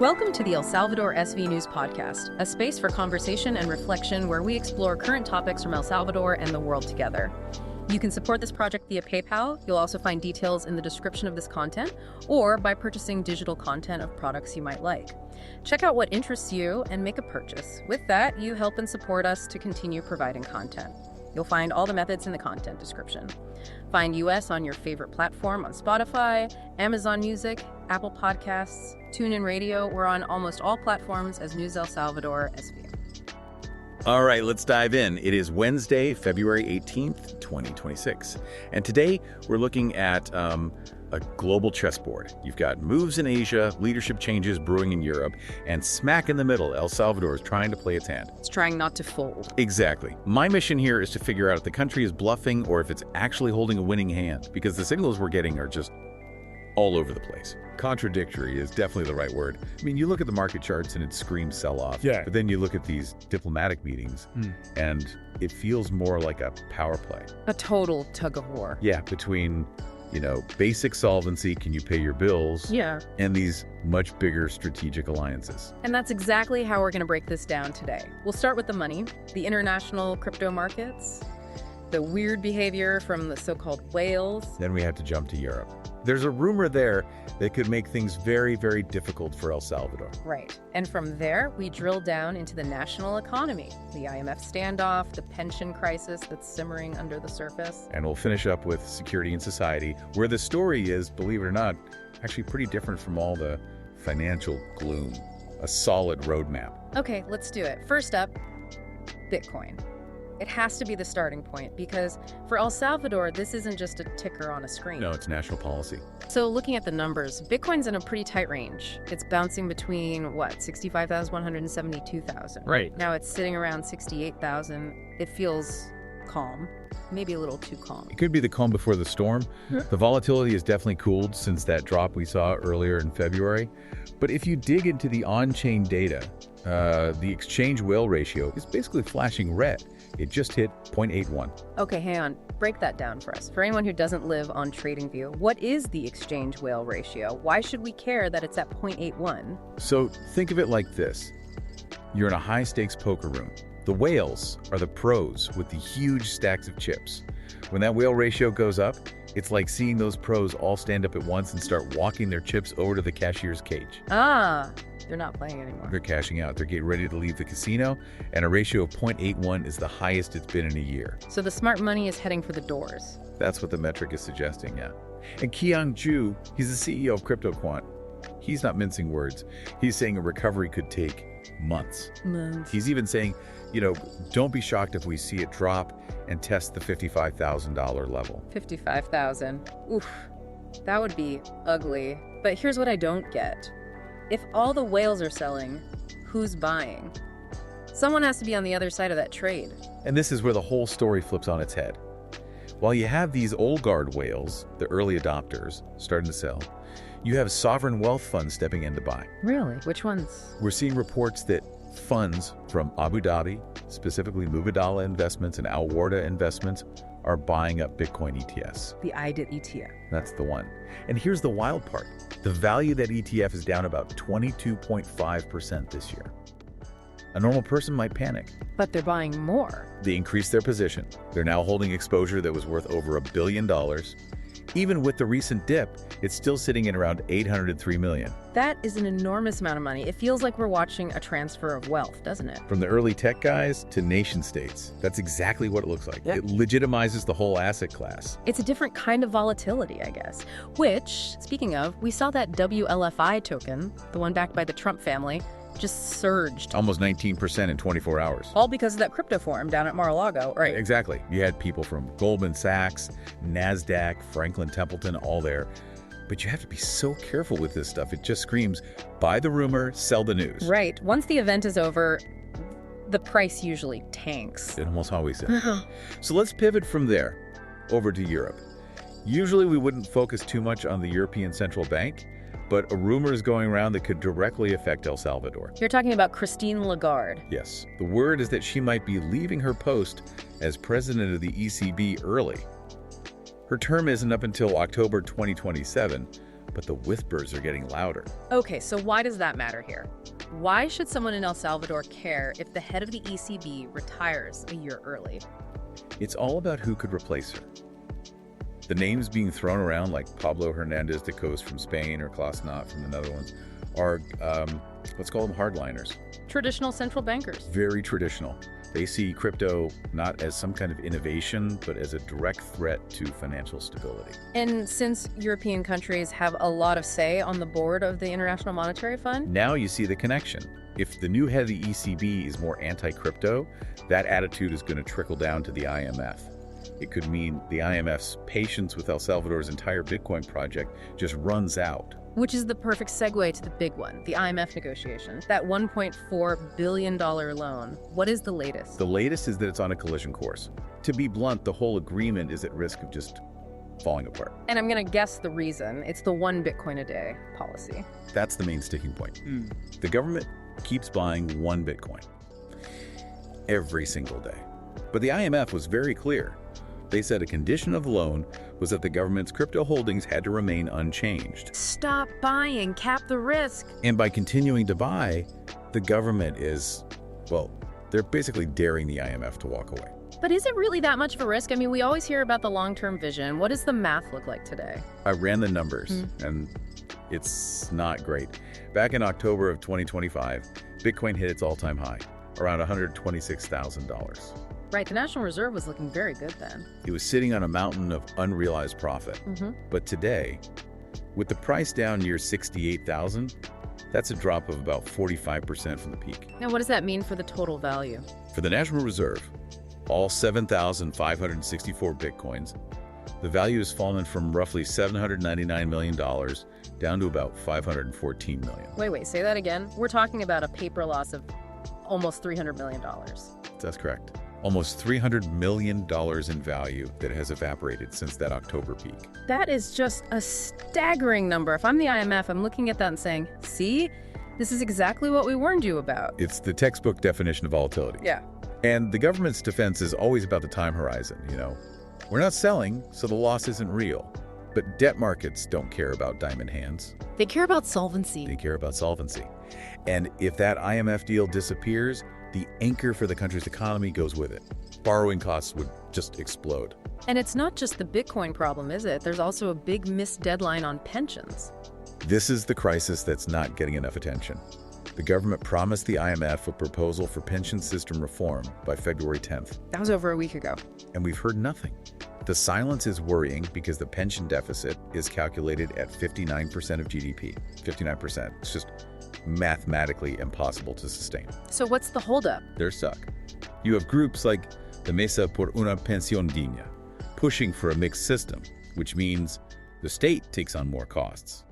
Welcome to the El Salvador SV News Podcast, a space for conversation and reflection where we explore current topics from El Salvador and the world together. You can support this project via PayPal. You'll also find details in the description of this content, or by purchasing digital content of products you might like. Check out what interests you and make a purchase. With that, you help and support us to continue providing content. You'll find all the methods in the content description. Find US on your favorite platform on Spotify, Amazon Music, Apple Podcasts, TuneIn Radio. We're on almost all platforms as News El Salvador SV. All right, let's dive in. It is Wednesday, February 18th, 2026. And today we're looking at a global chessboard. You've got moves in Asia, leadership changes brewing in Europe, and smack in the middle, El Salvador is trying to play its hand. It's trying not to fold. Exactly. My mission here is to figure out if the country is bluffing or if it's actually holding a winning hand, because the signals we're getting are just all over the place. Contradictory is definitely the right word. I mean, you look at the market charts and it screams sell-off. Yeah. But then you look at these diplomatic meetings and it feels more like a power play. A total tug of war. Yeah, between, basic solvency, can you pay your bills? Yeah. And these much bigger strategic alliances. And that's exactly how we're going to break this down today. We'll start with the money, the international crypto markets, the weird behavior from the so-called whales. Then we have to jump to Europe. There's a rumor there that could make things very, very difficult for El Salvador. Right. And from there, we drill down into the national economy, the IMF standoff, the pension crisis that's simmering under the surface. And we'll finish up with security and society, where the story is, believe it or not, actually pretty different from all the financial gloom. A solid roadmap. Okay, let's do it. First up, Bitcoin. It has to be the starting point because for El Salvador, this isn't just a ticker on a screen. No, it's national policy. So looking at the numbers, Bitcoin's in a pretty tight range. It's bouncing between, 65,100 and 72,000. Right. Now it's sitting around 68,000. It feels calm, maybe a little too calm. It could be the calm before the storm. The volatility has definitely cooled since that drop we saw earlier in February. But if you dig into the on-chain data, the exchange whale ratio is basically flashing red. It just hit 0.81. Okay, hang on. Break that down for us. For anyone who doesn't live on TradingView, what is the exchange whale ratio? Why should we care that it's at 0.81? So think of it like this. You're in a high-stakes poker room. The whales are the pros with the huge stacks of chips. When that whale ratio goes up, it's like seeing those pros all stand up at once and start walking their chips over to the cashier's cage. They're not playing anymore. They're cashing out. They're getting ready to leave the casino, and a ratio of 0.81 is the highest it's been in a year. So the smart money is heading for the doors. That's what the metric is suggesting, yeah. And Qiang Zhu, he's the CEO of CryptoQuant. He's not mincing words. He's saying a recovery could take months. He's even saying, don't be shocked if we see it drop and test the $55,000 level. 55,000. Oof, that would be ugly. But here's what I don't get. If all the whales are selling, who's buying? Someone has to be on the other side of that trade. And this is where the whole story flips on its head. While you have these old guard whales, the early adopters, starting to sell, you have sovereign wealth funds stepping in to buy. Really? Which ones? We're seeing reports that funds from Abu Dhabi, specifically Mubadala Investments and Al Warda Investments, are buying up Bitcoin ETFs. The IDIT ETF. That's the one. And here's the wild part. The value of that ETF is down about 22.5% this year. A normal person might panic. But they're buying more. They increased their position. They're now holding exposure that was worth over $1 billion. Even with the recent dip, it's still sitting at around $803 million. That is an enormous amount of money. It feels like we're watching a transfer of wealth, doesn't it? From the early tech guys to nation states. That's exactly what it looks like. Yep. It legitimizes the whole asset class. It's a different kind of volatility, I guess. Which, speaking of, we saw that WLFI token, the one backed by the Trump family, just surged. Almost 19% in 24 hours. All because of that crypto forum down at Mar-a-Lago, right? Exactly. You had people from Goldman Sachs, NASDAQ, Franklin Templeton, all there. But you have to be so careful with this stuff. It just screams, buy the rumor, sell the news. Right. Once the event is over, the price usually tanks. It almost always is. So let's pivot from there over to Europe. Usually we wouldn't focus too much on the European Central Bank, but a rumor is going around that could directly affect El Salvador. You're talking about Christine Lagarde. Yes. The word is that she might be leaving her post as president of the ECB early. Her term isn't up until October 2027, but the whispers are getting louder. Okay, so why does that matter here? Why should someone in El Salvador care if the head of the ECB retires a year early? It's all about who could replace her. The names being thrown around, like Pablo Hernandez de Cos from Spain or Klaas Knot from the Netherlands, are, let's call them hardliners. Traditional central bankers. Very traditional. They see crypto not as some kind of innovation, but as a direct threat to financial stability. And since European countries have a lot of say on the board of the International Monetary Fund? Now you see the connection. If the new head of the ECB is more anti-crypto, that attitude is going to trickle down to the IMF. It could mean the IMF's patience with El Salvador's entire Bitcoin project just runs out. Which is the perfect segue to the big one, the IMF negotiation. That $1.4 billion loan. What is the latest? The latest is that it's on a collision course. To be blunt, the whole agreement is at risk of just falling apart. And I'm going to guess the reason. It's the 1 Bitcoin a day policy. That's the main sticking point. The government keeps buying 1 Bitcoin every single day. But the IMF was very clear. They said a condition of the loan was that the government's crypto holdings had to remain unchanged. Stop buying, cap the risk. And by continuing to buy, the government is, well, they're basically daring the IMF to walk away. But is it really that much of a risk? I mean, we always hear about the long-term vision. What does the math look like today? I ran the numbers, and it's not great. Back in October of 2025, Bitcoin hit its all-time high, around $126,000. Right, the National Reserve was looking very good then. It was sitting on a mountain of unrealized profit. But today, with the price down near 68,000, that's a drop of about 45% from the peak. Now, what does that mean for the total value? For the National Reserve, all 7,564 Bitcoins, the value has fallen from roughly $799 million down to about $514 million. Wait, say that again. We're talking about a paper loss of almost $300 million. That's correct. Almost $300 million in value that has evaporated since that October peak. That is just a staggering number. If I'm the IMF, I'm looking at that and saying, see, this is exactly what we warned you about. It's the textbook definition of volatility. Yeah. And the government's defense is always about the time horizon, We're not selling, so the loss isn't real. But debt markets don't care about diamond hands. They care about solvency. They care about solvency. And if that IMF deal disappears, the anchor for the country's economy goes with it. Borrowing costs would just explode. And it's not just the Bitcoin problem, is it? There's also a big missed deadline on pensions. This is the crisis that's not getting enough attention. The government promised the IMF a proposal for pension system reform by February 10th. That was over a week ago. And we've heard nothing. The silence is worrying because the pension deficit is calculated at 59% of GDP. 59%. It's just mathematically impossible to sustain. So what's the holdup? They're stuck. You have groups like the Mesa por una Pensión Digna pushing for a mixed system, which means the state takes on more costs.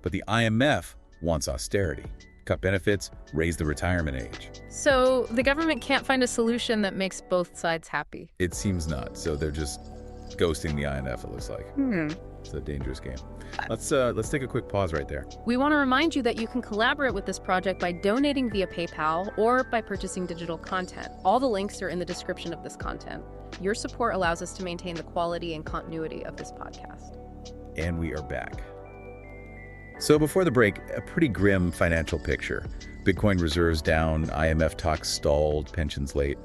But the IMF wants austerity. Cut benefits, raise the retirement age. So the government can't find a solution that makes both sides happy? It seems not. So they're just ghosting the IMF, it looks like. It's a dangerous game. Let's take a quick pause right there. We want to remind you that you can collaborate with this project by donating via PayPal or by purchasing digital content. All the links are in the description of this content. Your support allows us to maintain the quality and continuity of this podcast. And we are back. So before the break, a pretty grim financial picture. Bitcoin reserves down, IMF talks stalled, pensions late.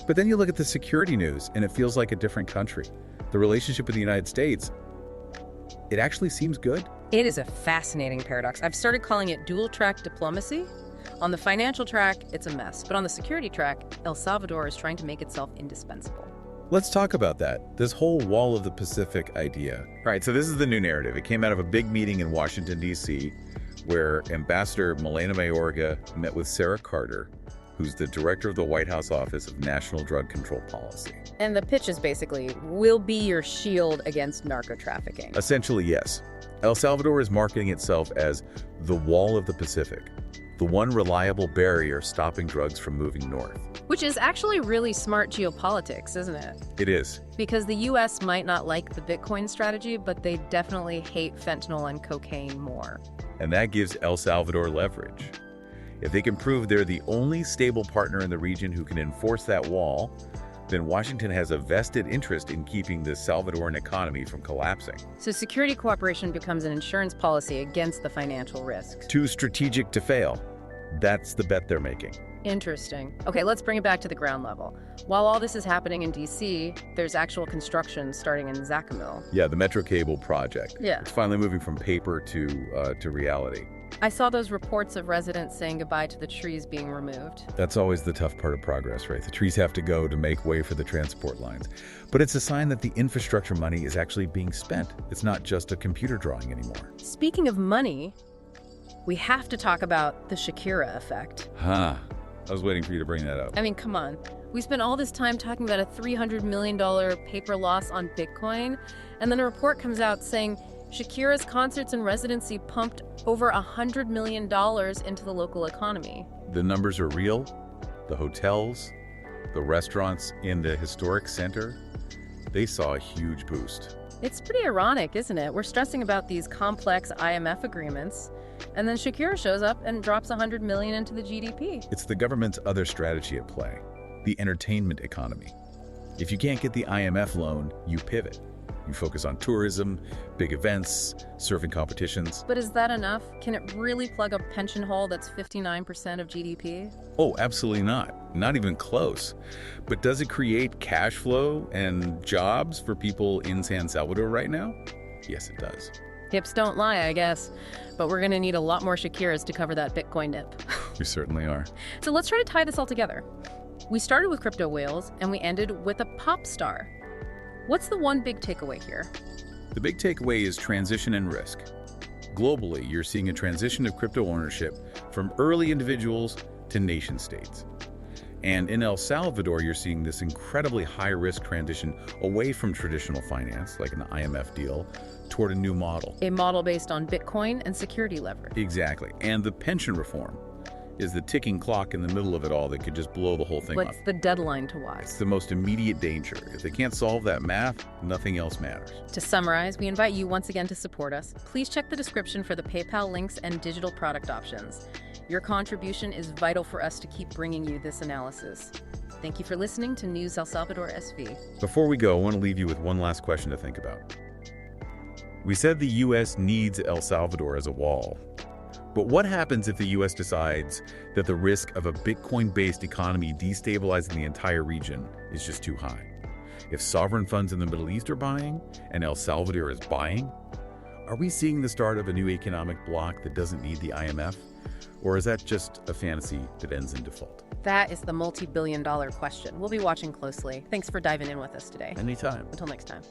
But then you look at the security news and it feels like a different country. The relationship with the United States, it actually seems good. It is a fascinating paradox. I've started calling it dual-track diplomacy. On the financial track, it's a mess. But on the security track, El Salvador is trying to make itself indispensable. Let's talk about that, this whole Wall of the Pacific idea. All right, so this is the new narrative. It came out of a big meeting in Washington, D.C., where Ambassador Milena Mayorga met with Sarah Carter, who's the director of the White House Office of National Drug Control Policy. And the pitch is basically, we'll be your shield against narco-trafficking. Essentially, yes. El Salvador is marketing itself as the Wall of the Pacific, the one reliable barrier stopping drugs from moving north. Which is actually really smart geopolitics, isn't it? It is. Because the U.S. might not like the Bitcoin strategy, but they definitely hate fentanyl and cocaine more. And that gives El Salvador leverage. If they can prove they're the only stable partner in the region who can enforce that wall, then Washington has a vested interest in keeping the Salvadoran economy from collapsing. So security cooperation becomes an insurance policy against the financial risk. Too strategic to fail. That's the bet they're making. Interesting. Okay, let's bring it back to the ground level. While all this is happening in D.C., there's actual construction starting in Zacamil. Yeah, the Metro Cable project. Yeah. It's finally moving from paper to reality. I saw those reports of residents saying goodbye to the trees being removed. That's always the tough part of progress, right? The trees have to go to make way for the transport lines. But it's a sign that the infrastructure money is actually being spent. It's not just a computer drawing anymore. Speaking of money, we have to talk about the Shakira effect. Huh. I was waiting for you to bring that up. I mean, come on. We spent all this time talking about a $300 million paper loss on Bitcoin, and then a report comes out saying Shakira's concerts and residency pumped over $100 million into the local economy. The numbers are real. The hotels, the restaurants in the historic center, they saw a huge boost. It's pretty ironic, isn't it? We're stressing about these complex IMF agreements, and then Shakira shows up and drops $100 million into the GDP. It's the government's other strategy at play, the entertainment economy. If you can't get the IMF loan, you pivot. You focus on tourism, big events, surfing competitions. But is that enough? Can it really plug a pension hole that's 59% of GDP? Oh, absolutely not. Not even close. But does it create cash flow and jobs for people in San Salvador right now? Yes, it does. Hips don't lie, I guess. But we're going to need a lot more Shakiras to cover that Bitcoin dip. We certainly are. So let's try to tie this all together. We started with crypto whales, and we ended with a pop star. What's the one big takeaway here? The big takeaway is transition and risk. Globally, you're seeing a transition of crypto ownership from early individuals to nation states. And in El Salvador, you're seeing this incredibly high-risk transition away from traditional finance, like an IMF deal, toward a new model. A model based on Bitcoin and security leverage. Exactly. And the pension reform is the ticking clock in the middle of it all that could just blow the whole thing up. What's the deadline to watch? It's the most immediate danger. If they can't solve that math, nothing else matters. To summarize, we invite you once again to support us. Please check the description for the PayPal links and digital product options. Your contribution is vital for us to keep bringing you this analysis. Thank you for listening to News El Salvador SV. Before we go, I want to leave you with one last question to think about. We said the U.S. needs El Salvador as a wall. But what happens if the U.S. decides that the risk of a Bitcoin-based economy destabilizing the entire region is just too high? If sovereign funds in the Middle East are buying and El Salvador is buying, are we seeing the start of a new economic bloc that doesn't need the IMF? Or is that just a fantasy that ends in default? That is the multi-billion-dollar question. We'll be watching closely. Thanks for diving in with us today. Anytime. Until next time.